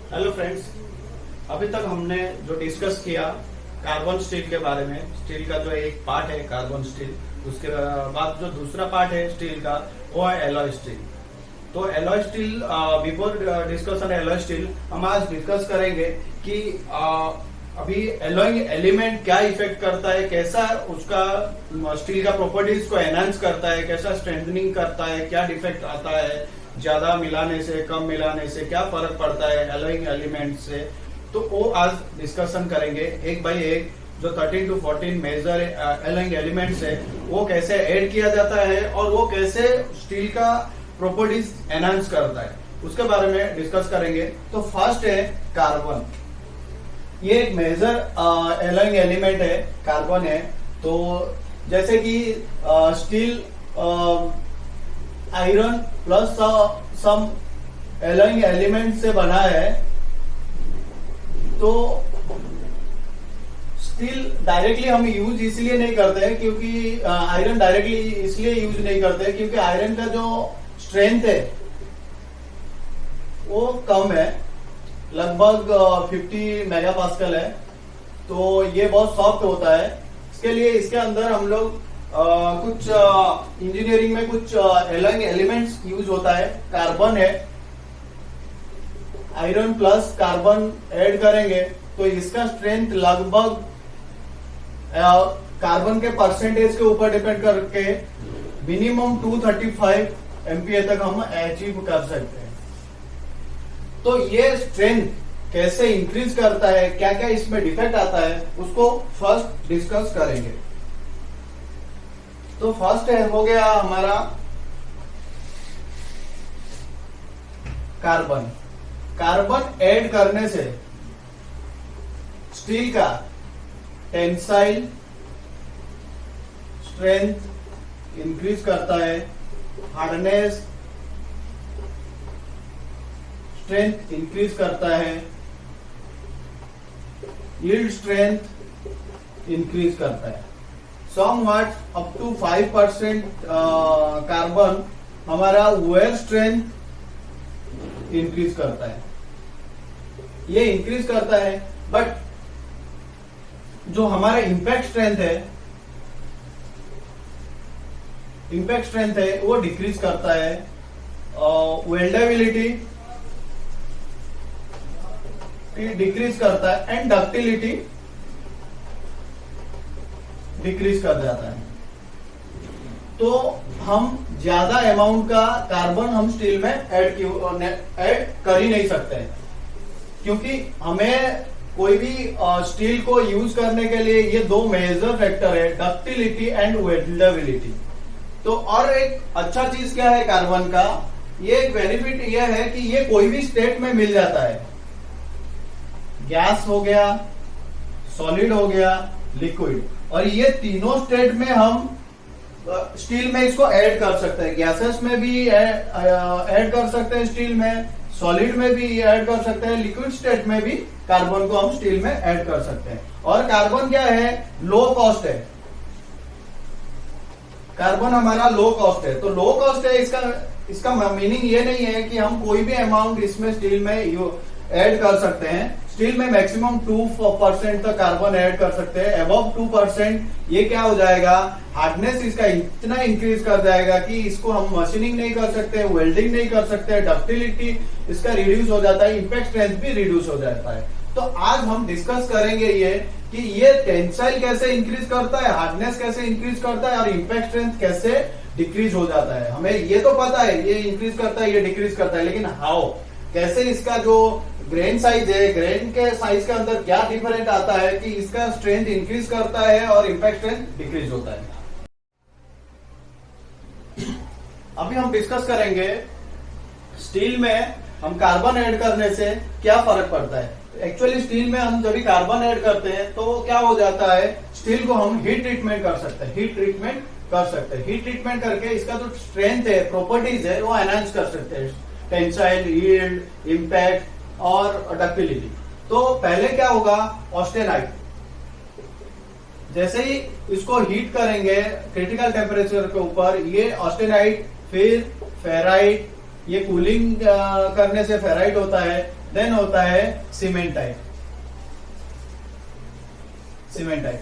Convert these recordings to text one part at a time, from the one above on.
Hello friends, अभी तक हमने जो डिस्कस किया कार्बन स्टील के बारे में। स्टील का जो एक पार्ट है कार्बन स्टील, उसके बाद जो दूसरा पार्ट है स्टील का वो है एलॉय स्टील। तो alloy steel, before discussion alloy steel, हम आज डिस्कस करेंगे कि अभी एलॉय एलिमेंट क्या इफेक्ट करता है, कैसा उसका स्टील का प्रॉपर्टीज को एनहांस करता है, कैसा स्ट्रेंथनिंग करता है, क्या डिफेक्ट आता है, ज्यादा मिलाने से कम मिलाने से क्या फर्क पड़ता है एलॉइंग एलिमेंट से। तो वो आज डिस्कशन करेंगे एक बाय एक। जो 13 to 14 मेजर एलॉइंग एलिमेंट्स है वो कैसे ऐड किया जाता है और वो कैसे स्टील का प्रॉपर्टीज एनहांस करता है, उसके बारे में डिस्कस करेंगे। तो फर्स्ट है कार्बन। ये एक मेजर एलॉइंग एलिमेंट है, कार्बन है। तो जैसे कि स्टील आयरन प्लस सम एलॉइंग एलिमेंट से बना है। तो स्टील डायरेक्टली हम यूज इसलिए नहीं करते हैं क्योंकि आयरन डायरेक्टली इसलिए यूज नहीं करते हैं क्योंकि आयरन का जो स्ट्रेंथ है वो कम है, लगभग 50 मेगापास्कल है। तो ये बहुत सॉफ्ट होता है। इसके लिए इसके अंदर हम लोग कुछ इंजीनियरिंग में कुछ एलॉइंग एलिमेंट्स यूज होता है। कार्बन है, आयरन प्लस कार्बन ऐड करेंगे तो इसका स्ट्रेंथ लगभग कार्बन के परसेंटेज के ऊपर डिपेंड करके मिनिमम 235 एमपीए तक हम अचीव कर सकते हैं। तो ये स्ट्रेंथ कैसे इंक्रीज करता है, क्या क्या इसमें डिफेक्ट आता है, उसको फर्स्ट डिस्कस करेंगे। तो फर्स्ट है हो गया हमारा कार्बन। कार्बन ऐड करने से स्टील का टेंसाइल स्ट्रेंथ इंक्रीज करता है, हार्डनेस स्ट्रेंथ इंक्रीज करता है, यील्ड स्ट्रेंथ इंक्रीज करता है। समवॉट अप टू 5% कार्बन हमारा वेयर स्ट्रेंथ इंक्रीज करता है, ये इंक्रीज करता है। बट जो हमारा इम्पैक्ट स्ट्रेंथ है वो डिक्रीज करता है। वेल्डेबिलिटी डिक्रीज करता है एंड डक्टिलिटी डिक्रीज कर जाता है। तो हम ज्यादा अमाउंट का कार्बन हम स्टील में ऐड कर ही नहीं सकते हैं क्योंकि हमें कोई भी स्टील को यूज करने के लिए ये दो मेजर फैक्टर है, डक्टिलिटी एंड वेल्डेबिलिटी। तो और एक अच्छा चीज क्या है कार्बन का, ये एक बेनिफिट ये है कि ये कोई भी स्टेट में मिल जाता है। गैस हो गया, सॉलिड हो गया, लिक्विड, और ये तीनों स्टेट में हम स्टील में इसको ऐड कर सकते हैं। गैसेस में भी ऐड कर सकते हैं, स्टील में सॉलिड में भी ऐड कर सकते हैं, लिक्विड स्टेट में भी कार्बन को हम स्टील में ऐड कर सकते हैं। और कार्बन क्या है, लो कॉस्ट है। कार्बन हमारा लो कॉस्ट है। तो लो कॉस्ट है, इसका मीनिंग ये नहीं है कि हम कोई भी अमाउंट इसमें स्टील में ऐड कर सकते हैं। स्टील में मैक्सिमम 2% तक कार्बन ऐड कर सकते हैं। अबव 2% ये क्या हो जाएगा, हार्डनेस इसका इतना इंक्रीज कर जाएगा कि इसको हम मशीनिंग नहीं कर सकते, वेल्डिंग नहीं कर सकते, डक्टिलिटी इसका रिड्यूस हो जाता है, इम्पैक्ट स्ट्रेंथ भी रिड्यूस हो जाता है। तो आज हम डिस्कस करेंगे ये कि ये टेंसाइल कैसे इंक्रीज करता है, हार्डनेस कैसे इंक्रीज करता है और इम्पैक्ट स्ट्रेंथ कैसे डिक्रीज हो जाता है। हमें ये तो पता है ये इंक्रीज करता है, ये डिक्रीज करता है, लेकिन हाउ, कैसे इसका जो ग्रेन साइज है, ग्रेन के साइज के अंदर क्या डिफरेंट आता है कि इसका स्ट्रेंथ इंक्रीज करता है और इम्पैक्ट स्ट्रेंथ डिक्रीज होता है। अभी हम डिस्कस करेंगे स्टील में हम कार्बन ऐड करने से क्या फर्क पड़ता है। एक्चुअली स्टील में हम जब भी कार्बन ऐड करते हैं तो क्या हो जाता है, स्टील को हम हीट ट्रीटमेंट कर सकते हैं। हीट ट्रीटमेंट करके इसका जो स्ट्रेंथ है, प्रॉपर्टीज है, वो एनहांस कर सकते हैं, टेंसाइल, यील्ड, इम्पैक्ट और डक्टिलिटी। तो पहले क्या होगा, ऑस्टेनाइट, जैसे ही इसको हीट करेंगे क्रिटिकल टेम्परेचर के ऊपर, ये ऑस्टेनाइट, फिर फेराइट, ये कूलिंग करने से फेराइट होता है, देन होता है सीमेंटाइट। सीमेंटाइट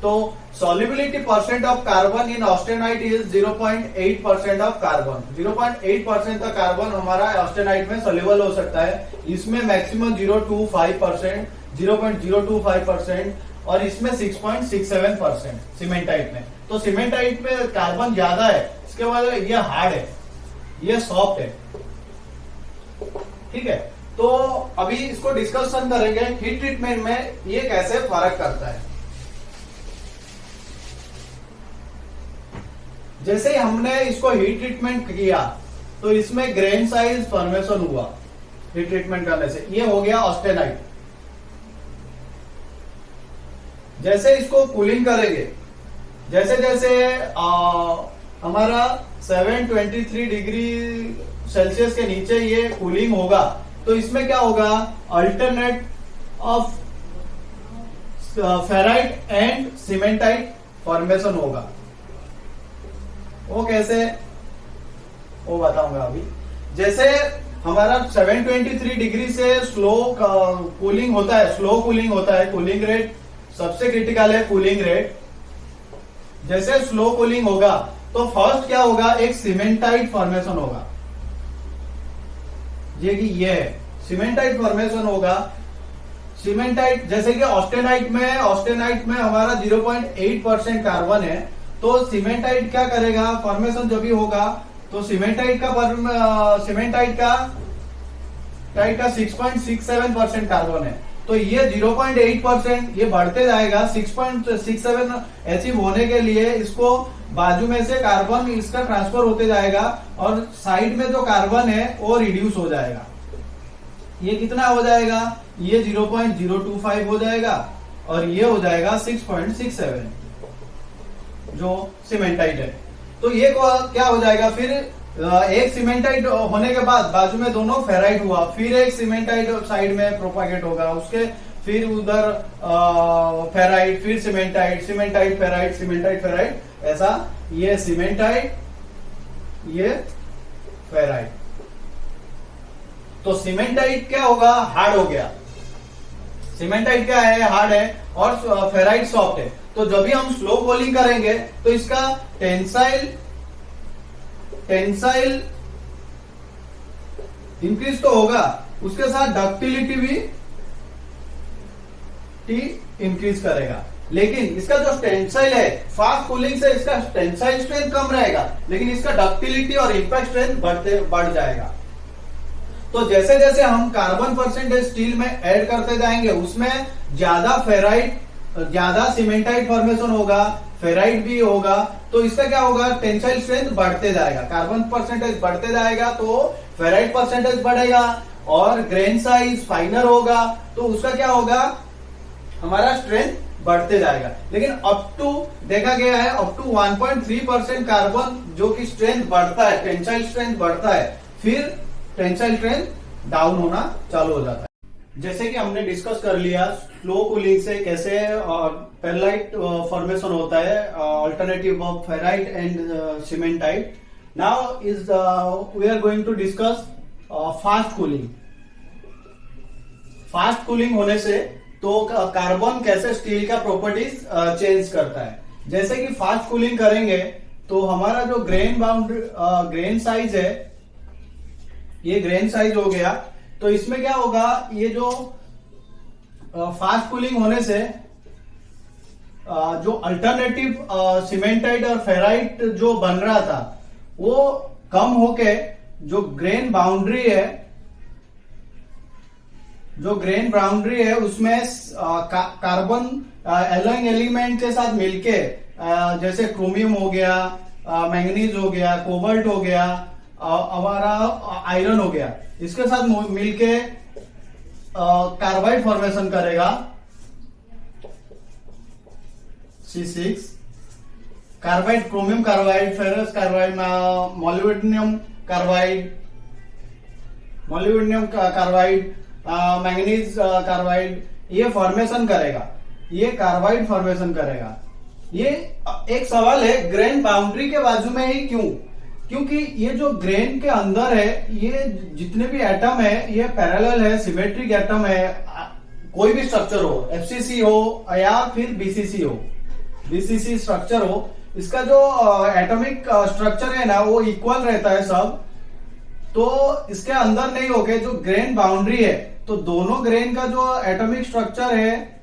तो solubility percent of carbon in austenite is 0.8% of carbon। 0.8% का कार्बन हमारा ऑस्टेनाइट में सोल्यूबल हो सकता है। इसमें मैक्सिमम 0.25%, 0.025% और इसमें 6.67% सीमेंटाइट में। तो सीमेंटाइट में कार्बन ज्यादा है, इसके बाद ये हार्ड है, ये सॉफ्ट है। ठीक है, तो अभी इसको डिस्कशन करेंगे हीट ट्रीटमेंट में ये कैसे फर्क करता है। जैसे हमने इसको हीट ट्रीटमेंट किया तो इसमें ग्रेन साइज फॉर्मेशन हुआ हीट ट्रीटमेंट करने से, ये हो गया ऑस्टेनाइट। जैसे इसको कूलिंग करेंगे, जैसे जैसे हमारा 723 डिग्री सेल्सियस के नीचे ये कूलिंग होगा तो इसमें क्या होगा, alternate of ferrite and cementite formation होगा। वो कैसे, वो बताऊंगा अभी। जैसे हमारा 723 डिग्री से स्लो कूलिंग होता है, स्लो कूलिंग होता है, कूलिंग रेट सबसे क्रिटिकल है कूलिंग रेट। जैसे स्लो कूलिंग होगा तो फर्स्ट क्या होगा, एक सीमेंटाइट फॉर्मेशन होगा, ये कि ये है सीमेंटाइट फॉर्मेशन होगा। सीमेंटाइट जैसे कि ऑस्टेनाइट में हमारा 0.8% कार्बन है, तो सीमेंटाइट क्या करेगा, फॉर्मेशन जो भी होगा तो सीमेंटाइट का 6.67% कार्बन है, तो ये 0.8% ये बढ़ते जाएगा। 6.67 अचीव होने के लिए इसको बाजू में से कार्बन इसका ट्रांसफर होते जाएगा और साइड में जो कार्बन है वो रिड्यूस हो जाएगा। ये कितना हो जाएगा, ये 0.025 हो जाएगा और ये हो जाएगा 6.67 जो सीमेंटाइट है। तो ये क्या हो जाएगा, फिर एक सीमेंटाइट होने के बाद बाजू में दोनों फेराइट हुआ, फिर एक सीमेंटाइट साइड में प्रोपागेट होगा, उसके फिर उधर फेराइट, फिर cementite, cementite ferrite, cementite ferrite, ऐसा ये सीमेंटाइट, ये फेराइट। तो सीमेंटाइट क्या होगा, हार्ड हो गया। सीमेंटाइट क्या है, हार्ड है, और फेराइट सॉफ्ट है। तो जब भी हम स्लो कूलिंग करेंगे तो इसका टेंसाइल इंक्रीज तो होगा, उसके साथ डक्टिलिटी भी इंक्रीज करेगा। लेकिन इसका जो टेंसाइल है, फास्ट कूलिंग से इसका टेंसाइल स्ट्रेंथ कम रहेगा, लेकिन इसका डक्टिलिटी और इंपैक्ट स्ट्रेंथ बढ़ जाएगा। तो जैसे जैसे हम कार्बन परसेंटेज स्टील में ऐड करते जाएंगे, उसमें ज्यादा फेराइट, ज्यादा सीमेंटाइट फॉर्मेशन होगा, फेराइट भी होगा, तो इसका क्या होगा, टेंसाइल स्ट्रेंथ बढ़ते जाएगा। कार्बन परसेंटेज बढ़ते जाएगा तो फेराइट परसेंटेज बढ़ेगा और ग्रेन साइज फाइनर होगा, तो उसका क्या होगा, हमारा स्ट्रेंथ बढ़ते जाएगा। लेकिन अप टू देखा गया है, अप टू 1.3% कार्बन जो कि स्ट्रेंथ बढ़ता है, टेंसाइल स्ट्रेंथ बढ़ता है, फिर टेंसाइल स्ट्रेंथ डाउन होना चालू हो जाता है। जैसे कि हमने डिस्कस कर लिया स्लो कूलिंग से कैसे पेरलाइट फॉर्मेशन होता है, alternative of ferrite and cementite. Now is we are going to discuss fast cooling. Fast cooling होने से तो कार्बन कैसे स्टील का प्रॉपर्टीज चेंज करता है। जैसे कि फास्ट कूलिंग करेंगे तो हमारा जो ग्रेन साइज है, ये ग्रेन साइज हो गया, तो इसमें क्या होगा, ये जो फास्ट कूलिंग होने से जो अल्टरनेटिव सीमेंटाइट और फेराइट जो बन रहा था वो कम होके जो ग्रेन बाउंड्री है उसमें कार्बन एलोइंग एलिमेंट के साथ मिलके जैसे क्रोमियम हो गया, मैंगनीज हो गया, कोबाल्ट हो गया, हमारा आयरन हो गया, इसके साथ मिलके कार्बाइड फॉर्मेशन करेगा C6 carbide, chromium carbide, ferrous carbide, molybdenum carbide, manganese carbide, ये फॉर्मेशन करेगा, ये कार्बाइड फॉर्मेशन करेगा। ये एक सवाल है, ग्रेन बाउंड्री के बाजू में ही क्यों? क्योंकि ये जो ग्रेन के अंदर है, ये जितने भी एटम है ये पैरेलल है, सिमेट्रिक एटम है। कोई भी स्ट्रक्चर हो, एफसीसी हो या फिर बीसीसी हो, बीसीसी स्ट्रक्चर हो, इसका जो एटॉमिक स्ट्रक्चर है ना वो इक्वल रहता है सब। तो इसके अंदर नहीं होके जो ग्रेन बाउंड्री है, तो दोनों ग्रेन का जो एटॉमिक स्ट्रक्चर है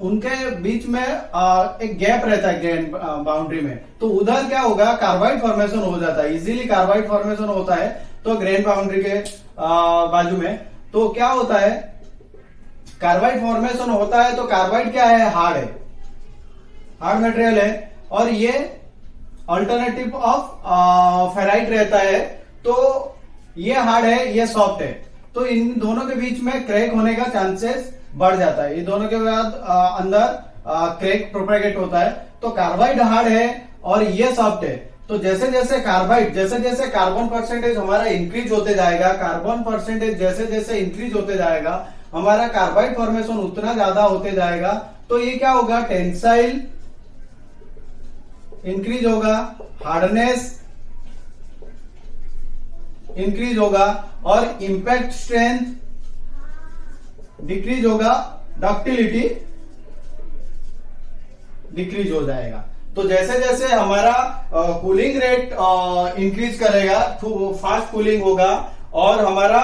उनके बीच में एक गैप रहता है ग्रेन बाउंड्री में। तो उधर क्या होगा, कार्बाइड फॉर्मेशन हो जाता है, इजीली कार्बाइड फॉर्मेशन होता है। तो ग्रेन बाउंड्री के बाजू में तो क्या होता है, कार्बाइड फॉर्मेशन होता है। तो कार्बाइड क्या है, हार्ड है, हार्ड मटेरियल है, और ये अल्टरनेटिव ऑफ फेराइट रहता है। तो ये हार्ड है, ये सॉफ्ट है, तो इन दोनों के बीच में क्रैक होने का चांसेस बढ़ जाता है। ये दोनों के बाद अंदर क्रैक प्रोपेगेट होता है। तो कार्बाइड हार्ड है और ये सॉफ्ट है। तो जैसे जैसे कार्बाइड, जैसे जैसे कार्बन परसेंटेज हमारा इंक्रीज होते जाएगा, कार्बन परसेंटेज जैसे जैसे इंक्रीज होते जाएगा, हमारा कार्बाइड फॉर्मेशन उतना ज्यादा होते जाएगा। तो ये क्या होगा, टेंसाइल इंक्रीज होगा, हार्डनेस इंक्रीज होगा, और इंपैक्ट स्ट्रेंथ डिक्रीज होगा, डक्टिलिटी डिक्रीज हो जाएगा। तो जैसे जैसे हमारा कूलिंग रेट इंक्रीज करेगा, फास्ट कूलिंग होगा, और हमारा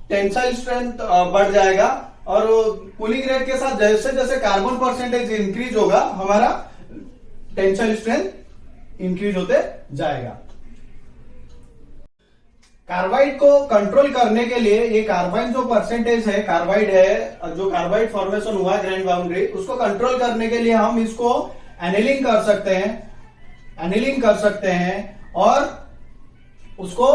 टेंसाइल स्ट्रेंथ बढ़ जाएगा। और कूलिंग रेट के साथ जैसे जैसे कार्बन परसेंटेज इंक्रीज होगा, हमारा टेंसाइल स्ट्रेंथ इंक्रीज होते जाएगा। कार्बाइड को कंट्रोल करने के लिए ये कार्बाइड जो परसेंटेज है, कार्बाइड है जो कार्बाइड फॉर्मेशन हुआ ग्रेन बाउंड्री, उसको कंट्रोल करने के लिए हम इसको एनिलिंग कर सकते हैं, एनिलिंग कर सकते हैं, और उसको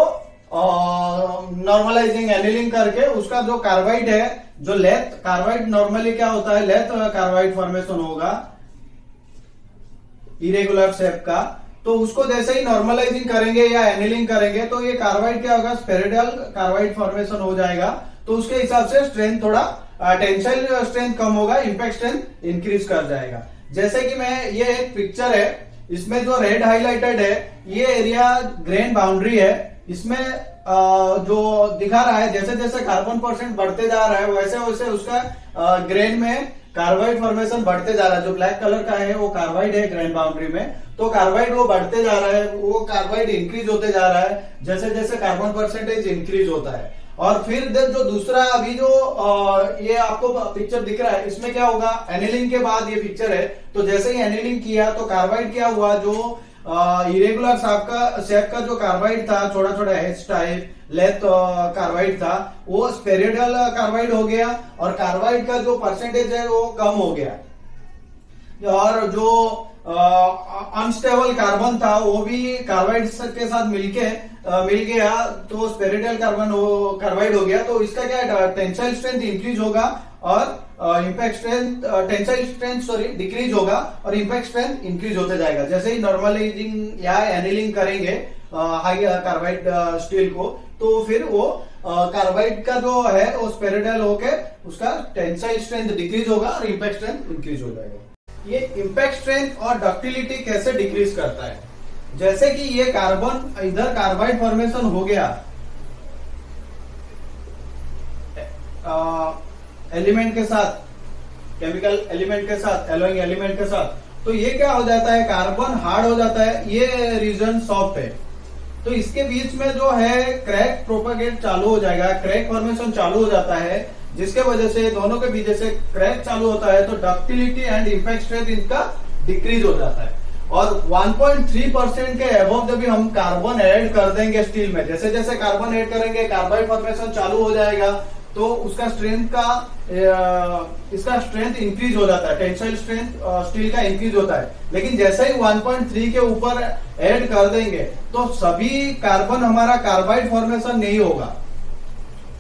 नॉर्मलाइजिंग एनिलिंग करके उसका जो कार्बाइड है, जो लेथ कार्बाइड नॉर्मली क्या होता है, लेथ कार्बाइड फॉर्मेशन होगा इरेगुलर शेप का। तो उसको जैसे ही नॉर्मलाइजिंग करेंगे या एनिलिंग करेंगे तो ये कार्बाइड क्या होगा, स्पेरिडल कार्बाइड फॉर्मेशन हो जाएगा। तो उसके हिसाब से स्ट्रेंथ थोड़ा, टेंसाइल स्ट्रेंथ कम होगा, इंपैक्ट स्ट्रेंथ इंक्रीज कर जाएगा। जैसे कि मैं, ये एक पिक्चर है, इसमें जो रेड हाईलाइटेड है ये एरिया ग्रेन बाउंड्री है। इसमें जो दिखा रहा है, जैसे जैसे कार्बन परसेंट बढ़ते जा रहा है वैसे वैसे उसका ग्रेन में कार्बाइड फॉर्मेशन बढ़ते जा रहा है। जो ब्लैक कलर का है वो कार्बाइड है ग्रेन बाउंड्री में। तो कार्बाइड वो बढ़ते जा रहा है, वो कार्बाइड इंक्रीज होते जा रहा है जैसे जैसे कार्बन परसेंटेज इंक्रीज होता है। और फिर जो दूसरा अभी जो ये आपको पिक्चर दिख रहा है, इसमें क्या होगा, एनिलिंग के बाद ये पिक्चर है। तो जैसे ही एनिलिंग किया तो कार्बाइड क्या हुआ, जो इरेगुलर शेप का जो कार्बाइड था, छोटा छोटा एच टाइप लेथ कार्बाइड था, वो स्पेरिडल कार्बाइड हो गया, और कार्बाइड का जो परसेंटेज है वो कम हो गया। और जो अनस्टेबल कार्बन था वो भी कार्बाइड के साथ मिल गया, तो स्पेरिडल कार्बाइड हो गया। तो इसका क्या, टेंसाइल स्ट्रेंथ इंक्रीज होगा और impact strength, tensile strength decrease होगा, और इंपैक्ट स्ट्रेंथ इंक्रीज होते जाएगा। जैसे ही नॉर्मलाइजिंग या एनिलिंग करेंगे हाई कार्बाइड स्टील को, तो फिर वो कार्बाइड का जो है वो स्पेरिडल होके उसका टेंसाइल स्ट्रेंथ डिक्रीज होगा और इंपैक्ट स्ट्रेंथ इंक्रीज हो जाएगा। ये इंपैक्ट स्ट्रेंथ और डक्टिलिटी कैसे डिक्रीज करता है, जैसे कि ये कार्बन, इधर कार्बाइड फॉर्मेशन हो गया एलिमेंट के साथ, केमिकल एलिमेंट के साथ, एलोइंग एलिमेंट के साथ, तो ये क्या हो जाता है, कार्बन हार्ड हो जाता है, ये रीजन सॉफ्ट है। तो इसके बीच में जो है क्रैक प्रोपेगेट चालू हो जाएगा, क्रैक फॉर्मेशन चालू हो जाता है, जिसके वजह से दोनों के बीच से क्रैक चालू होता है। तो डक्टिलिटी एंड इंपैक्ट स्ट्रेंथ इनका डिक्रीज हो जाता है। और 1.3% के अबव जब भी हम कार्बन ऐड कर देंगे स्टील में, जैसे जैसे कार्बन ऐड करेंगे कार्बाइड फॉर्मेशन चालू हो जाएगा, तो उसका स्ट्रेंथ का, इसका स्ट्रेंथ इंक्रीज हो जाता है, टेंसाइल स्ट्रेंथ स्टील का इंक्रीज होता है। लेकिन जैसे ही 1.3 के ऊपर ऐड कर देंगे तो सभी कार्बन हमारा कार्बाइड फॉर्मेशन नहीं होगा,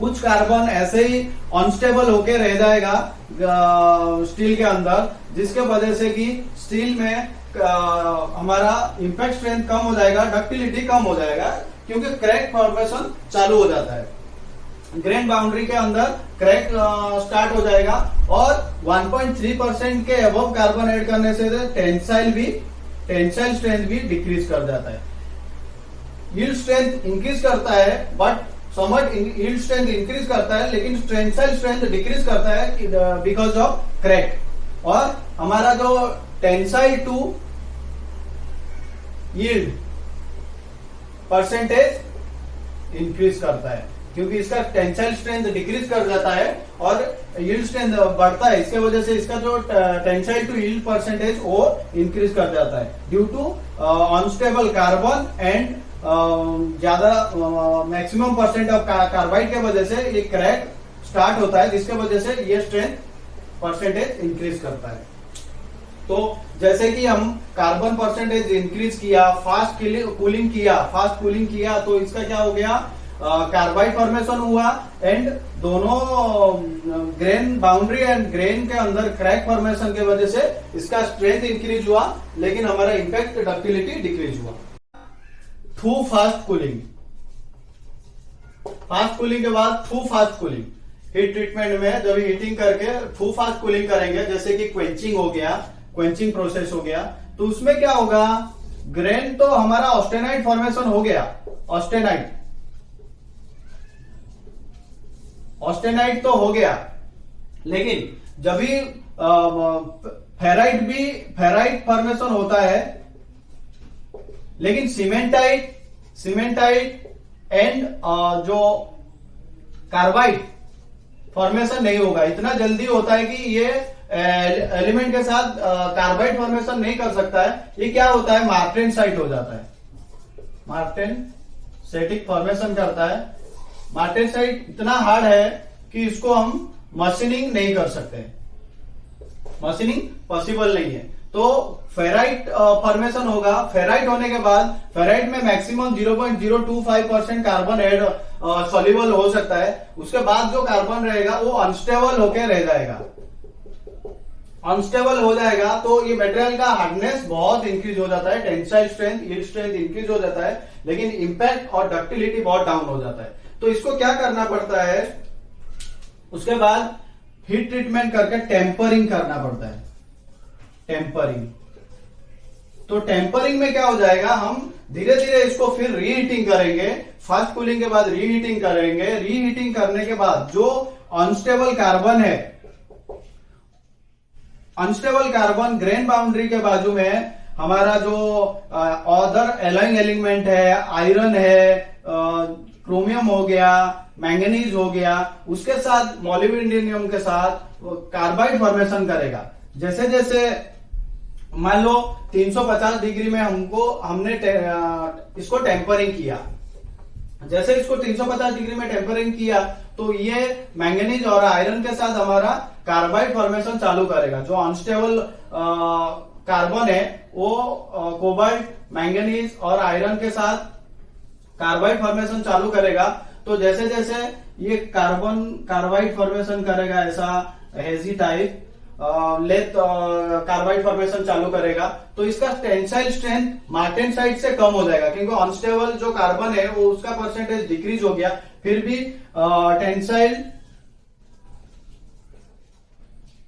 कुछ कार्बन ऐसे ही अनस्टेबल होके रह जाएगा स्टील के अंदर, जिसके वजह से कि स्टील में हमारा इंपैक्ट स्ट्रेंथ कम हो जाएगा, डक्टिलिटी कम हो जाएगा, क्योंकि क्रैक फॉर्मेशन चालू हो जाता है। ग्रेन बाउंड्री के अंदर क्रैक स्टार्ट हो जाएगा, और 1.3% के अबव कार्बन ऐड करने से टेंसाइल स्ट्रेंथ भी डिक्रीज कर जाता है। यील्ड स्ट्रेंथ इंक्रीज करता है, but somewhat yield strength increase करता है, लेकिन टेंसाइल स्ट्रेंथ डिक्रीज करता है बिकॉज ऑफ क्रैक। और हमारा जो tensile to yield percentage increase करता है, क्योंकि इसका टेंसाइल स्ट्रेंथ डिक्रीज कर जाता है और यील्ड स्ट्रेंथ बढ़ता है। इसके वजह से इसका जो टेंसाइल टू यील्ड परसेंटेज वो इंक्रीज कर जाता है due to unstable carbon and ज्यादा मैक्सिमम परसेंट ऑफ कार्बाइड के वजह से ये क्रैक स्टार्ट होता है, जिसके वजह से ये स्ट्रेंथ परसेंटेज इंक्रीज करता है। तो जैसे कि हम कार्बन परसेंटेज इंक्रीज किया, फास्ट कूलिंग किया, तो इसका क्या हो गया, कार्बाइड फॉर्मेशन हुआ एंड दोनों ग्रेन बाउंड्री एंड ग्रेन के अंदर क्रैक फॉर्मेशन की वजह से इसका स्ट्रेंथ इंक्रीज हुआ, लेकिन हमारा इंपैक्ट डक्टिलिटी डिक्रीज हुआ। थ्रू फास्ट कूलिंग के बाद through fast cooling, heat treatment में जब हीटिंग करके थ्रू फास्ट कूलिंग करेंगे, जैसे कि क्वेंचिंग हो गया, क्वेंचिंग प्रोसेस हो गया, तो उसमें क्या होगा, ग्रेन तो हमारा ऑस्टेनाइट फॉर्मेशन हो गया, ऑस्टेनाइट तो हो गया, लेकिन जब भी फेराइट फॉर्मेशन होता है, लेकिन सीमेंटाइट एंड जो कार्बाइड फॉर्मेशन नहीं होगा। इतना जल्दी होता है कि ये एलिमेंट के साथ कार्बाइड फॉर्मेशन नहीं कर सकता है। ये क्या होता है, मार्टेनसाइट हो जाता है, मार्टेनसाइटिक फॉर्मेशन करता है। मार्टेनसाइट इतना हार्ड है कि इसको हम मशीनिंग नहीं कर सकते, मशीनिंग पॉसिबल नहीं है। तो फेराइट फॉर्मेशन होगा। फेराइट होने के बाद फेराइट में मैक्सिमम 0.025% कार्बन एड सॉल्युबल हो सकता है। उसके बाद जो कार्बन रहेगा वो अनस्टेबल होकर रह जाएगा, अनस्टेबल हो जाएगा। तो ये मटेरियल का हार्डनेस बहुत इंक्रीज हो जाता है, tensile strength, yield strength increase हो जाता है, लेकिन इंपैक्ट और डक्टिलिटी बहुत डाउन हो जाता है। तो इसको क्या करना पड़ता है, उसके बाद हीट ट्रीटमेंट करके टेम्परिंग करना पड़ता है। टेम्परिंग, तो टेम्परिंग में क्या हो जाएगा, हम धीरे धीरे इसको फिर रीहीटिंग करेंगे। फास्ट कूलिंग के बाद रीहीटिंग करेंगे। रीहीटिंग करने के बाद जो अनस्टेबल कार्बन है, अनस्टेबल कार्बन ग्रेन बाउंड्री के बाजू में हमारा जो अदर एलाइंग एलिमेंट है, आयरन है, क्रोमियम हो गया, मैंगनीज हो गया, उसके साथ मोलिब्डेनम के साथ कार्बाइड फॉर्मेशन करेगा। जैसे जैसे मान लो 350 डिग्री में हमने इसको टेम्परिंग किया, जैसे इसको 350 डिग्री में टेम्परिंग किया तो ये मैंगनीज और आयरन के साथ हमारा कार्बाइड फॉर्मेशन चालू करेगा। जो अनस्टेबल कार्बन है वो कोबाल्ट, मैंगनीज और आयरन के साथ कार्बाइड फॉर्मेशन चालू करेगा। तो जैसे जैसे ये कार्बाइड फॉर्मेशन करेगा, ऐसा hazy type lath carbide formation चालू करेगा, तो इसका टेंसाइल स्ट्रेंथ मार्टेनसाइट से कम हो जाएगा, क्योंकि अनस्टेबल जो कार्बन है वो उसका परसेंटेज डिक्रीज हो गया, फिर भी टेंसाइल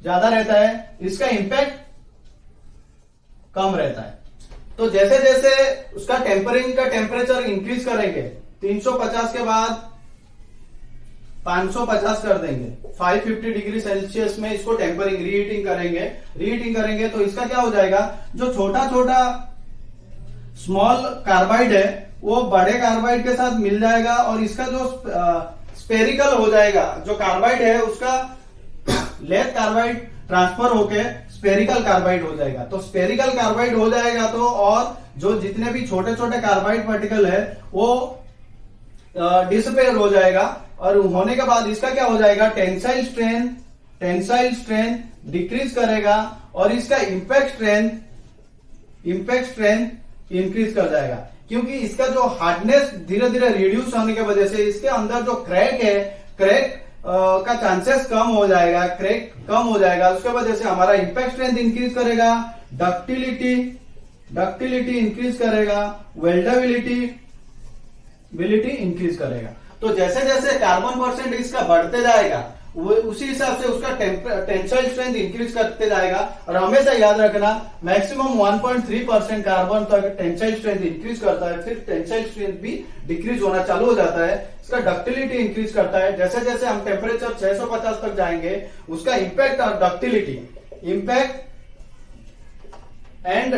ज्यादा रहता है, इसका इंपैक्ट कम रहता है। तो जैसे जैसे उसका टेम्परिंग का टेम्परेचर इंक्रीज करेंगे, 350 के बाद 550 कर देंगे, 550 डिग्री सेल्सियस में इसको टेम्परिंग रीहीटिंग करेंगे तो इसका क्या हो जाएगा, जो छोटा छोटा स्मॉल कार्बाइड है वो बड़े कार्बाइड के साथ मिल जाएगा और इसका जो स्पेरिकल हो जाएगा, जो कार्बाइड है उसका लेथ कार्बाइड ट्रांसफर होके स्पेरिकल कार्बाइड हो जाएगा। तो स्पेरिकल कार्बाइड हो जाएगा तो और जो जितने भी छोटे छोटे कार्बाइड पार्टिकल है वो डिसअपेयर हो जाएगा, और होने के बाद इसका क्या हो जाएगा, टेंसाइल स्ट्रेंथ डिक्रीज करेगा और इसका इंपैक्ट स्ट्रेंथ इंक्रीज कर जाएगा, क्योंकि इसका जो हार्डनेस धीरे धीरे रिड्यूस होने की वजह से इसके अंदर जो क्रैक है, क्रैक का चांसेस कम हो जाएगा, क्रैक कम हो जाएगा। उसके वजह से हमारा इंपैक्ट स्ट्रेंथ इंक्रीज करेगा, डक्टिलिटी इंक्रीज करेगा, वेल्डेबिलिटी इंक्रीज करेगा। तो जैसे जैसे कार्बन परसेंट इसका बढ़ते जाएगा वो उसी हिसाब से उसका टेंसाइल स्ट्रेंथ इंक्रीज करते जाएगा। और हमेशा याद रखना मैक्सिमम 1.3% कार्बन तक टेंसाइल स्ट्रेंथ इंक्रीज करता है, फिर टेंसाइल स्ट्रेंथ भी डिक्रीज होना चालू हो जाता है। इसका डक्टिलिटी इंक्रीज करता है। जैसे जैसे हम टेम्परेचर 650 तक जाएंगे उसका इंपैक्ट और ductility, impact and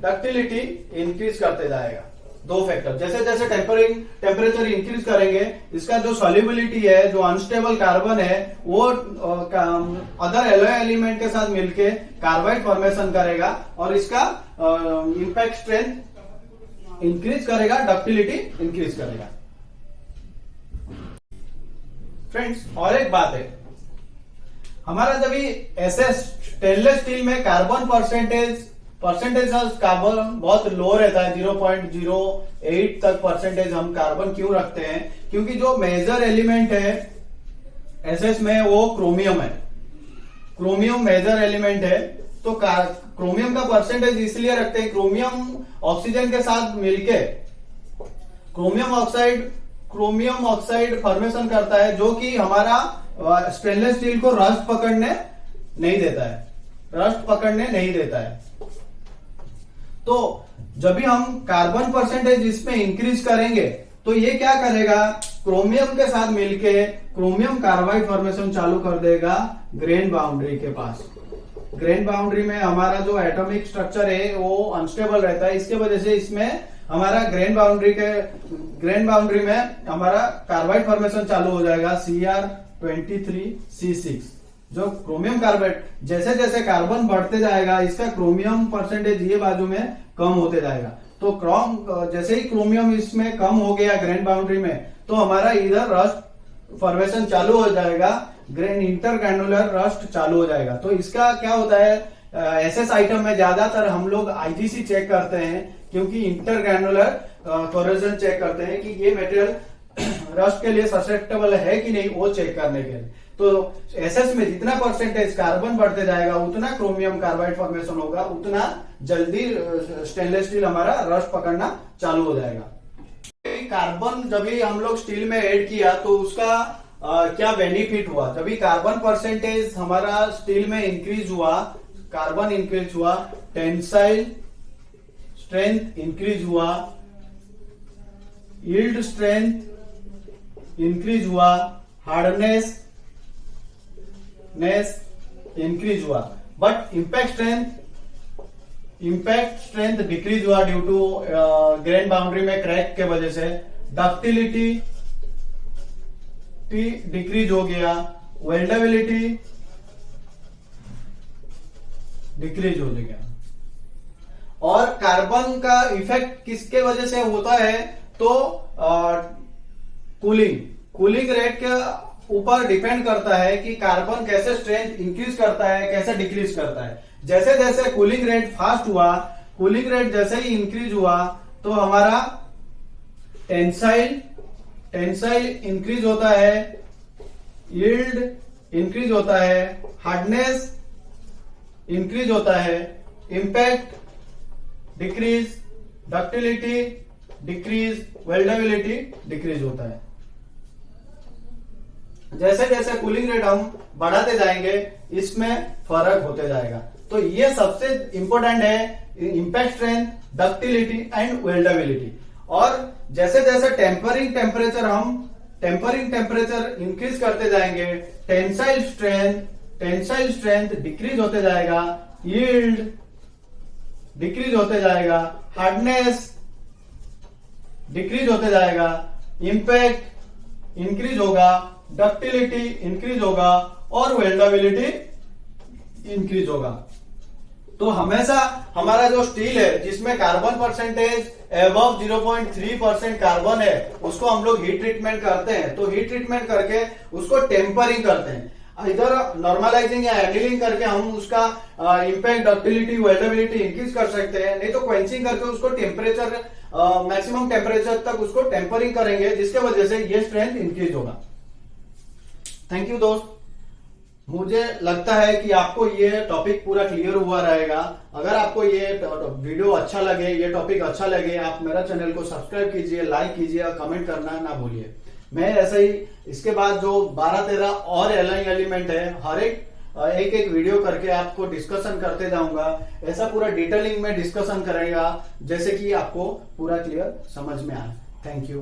ductility increase करते जाएगा। दो फैक्टर, जैसे जैसे टेम्परेचर इंक्रीज करेंगे इसका जो सॉल्युबिलिटी है, जो अनस्टेबल कार्बन है, वो अदर एलॉय एलिमेंट के साथ मिलके कार्बाइड फॉर्मेशन करेगा और इसका इंपैक्ट स्ट्रेंथ इंक्रीज करेगा, डक्टिलिटी इंक्रीज करेगा। फ्रेंड्स, और एक बात है, हमारा जब एसएस स्टेनलेस स्टील में कार्बन परसेंटेज कार्बन बहुत लो रहता है, 0.08 तक परसेंटेज हम कार्बन क्यों रखते हैं? क्योंकि जो मेजर एलिमेंट है एसएस में वो क्रोमियम है। क्रोमियम मेजर एलिमेंट है, तो क्रोमियम का परसेंटेज इसलिए रखते हैं, क्रोमियम ऑक्सीजन के साथ मिलके क्रोमियम ऑक्साइड फॉर्मेशन करता है, जो कि हमारा स्टेनलेस स्टील को रस्ट पकड़ने नहीं देता है। तो जब भी हम कार्बन परसेंटेज इसमें इंक्रीज करेंगे तो ये क्या करेगा, क्रोमियम के साथ मिलके क्रोमियम कार्बाइड फॉर्मेशन चालू कर देगा ग्रेन बाउंड्री के पास। ग्रेन बाउंड्री में हमारा जो एटॉमिक स्ट्रक्चर है वो अनस्टेबल रहता है, इसके वजह से इसमें हमारा ग्रेन बाउंड्री में हमारा कार्बाइड फॉर्मेशन चालू हो जाएगा, Cr23C6। जो क्रोमियम कार्बाइड, जैसे जैसे कार्बन बढ़ते जाएगा इसका क्रोमियम परसेंटेज ये बाजू में कम होते जाएगा। तो जैसे ही क्रोमियम इसमें कम हो गया ग्रेन बाउंड्री में, तो हमारा इधर रस्ट फॉर्मेशन चालू हो जाएगा, इंटरग्रैनुलर रस्ट चालू हो जाएगा। तो इसका क्या होता है, एसएस आइटम में ज्यादातर हम लोग आईजीसी चेक करते हैं, क्योंकि इंटरग्रैनुलर कोरोजन चेक करते हैं कि ये मटेरियल रस्ट के लिए ससेप्टेबल है कि नहीं, वो चेक करने के लिए। तो एसएस में जितना परसेंटेज कार्बन बढ़ते जाएगा उतना क्रोमियम कार्बाइड फॉर्मेशन होगा, उतना जल्दी स्टेनलेस स्टील हमारा रस्ट पकड़ना चालू हो जाएगा। कार्बन जब भी हम लोग स्टील में ऐड किया तो उसका क्या बेनिफिट हुआ? जब भी कार्बन परसेंटेज हमारा स्टील में इंक्रीज हुआ, कार्बन इंक्रीज हुआ, टेंसाइल स्ट्रेंथ इंक्रीज हुआ, यील्ड स्ट्रेंथ इंक्रीज हुआ, हार्डनेस इंक्रीज हुआ, बट इंपैक्ट स्ट्रेंथ डिक्रीज हुआ ड्यू टू ग्रेन बाउंड्री में क्रैक के वजह से। डक्टिलिटी डिक्रीज हो गया, वेल्डेबिलिटी डिक्रीज हो गया। और कार्बन का इफेक्ट किसके वजह से होता है? तो कूलिंग रेट के ऊपर डिपेंड करता है कि कार्बन कैसे स्ट्रेंथ इंक्रीज करता है, कैसे डिक्रीज करता है। जैसे जैसे कूलिंग रेट फास्ट हुआ, कूलिंग रेट जैसे ही इंक्रीज हुआ तो हमारा टेंसाइल इंक्रीज होता है, यील्ड इंक्रीज होता है, हार्डनेस इंक्रीज होता है, impact decrease, ductility decrease, weldability decrease होता है। जैसे जैसे कूलिंग रेट हम बढ़ाते जाएंगे इसमें फर्क होते जाएगा। तो ये सबसे इंपॉर्टेंट है, impact strength, ductility and weldability. और जैसे जैसे टेम्परिंग टेम्परेचर इंक्रीज करते जाएंगे, टेंसाइल स्ट्रेंथ डिक्रीज होते जाएगा, यील्ड डिक्रीज होते जाएगा, हार्डनेस डिक्रीज होते जाएगा, इंपैक्ट इंक्रीज होगा, डक्टिलिटी इंक्रीज होगा और वेल्डेबिलिटी इंक्रीज होगा। तो हमेशा हमारा जो स्टील है जिसमें कार्बन परसेंटेज अबव 0.3% कार्बन है उसको हम लोग हीट ट्रीटमेंट करते हैं। तो हीट ट्रीटमेंट करके उसको टेम्परिंग करते हैं, इधर नॉर्मलाइजिंग या एनिलिंग करके हम उसका इंपैक्ट, डक्टिलिटी, वेल्डेबिलिटी इंक्रीज कर सकते हैं। नहीं तो क्वेंचिंग करके उसको टेम्परेचर मैक्सिमम टेम्परेचर तक उसको टेम्परिंग करेंगे, जिसके वजह से ये स्ट्रेंथ इंक्रीज होगा। थैंक यू दोस्त, मुझे लगता है कि आपको ये टॉपिक पूरा क्लियर हुआ रहेगा। अगर आपको ये वीडियो अच्छा लगे, ये टॉपिक अच्छा लगे, आप मेरा चैनल को सब्सक्राइब कीजिए, लाइक कीजिए और कमेंट करना ना भूलिए। मैं ऐसा ही इसके बाद जो 12-13 और एलॉय एलिमेंट है, हर एक एक वीडियो करके आपको डिस्कशन करते जाऊंगा। ऐसा पूरा डिटेलिंग में डिस्कशन करेगा जैसे कि आपको पूरा क्लियर समझ में आए। Thank you.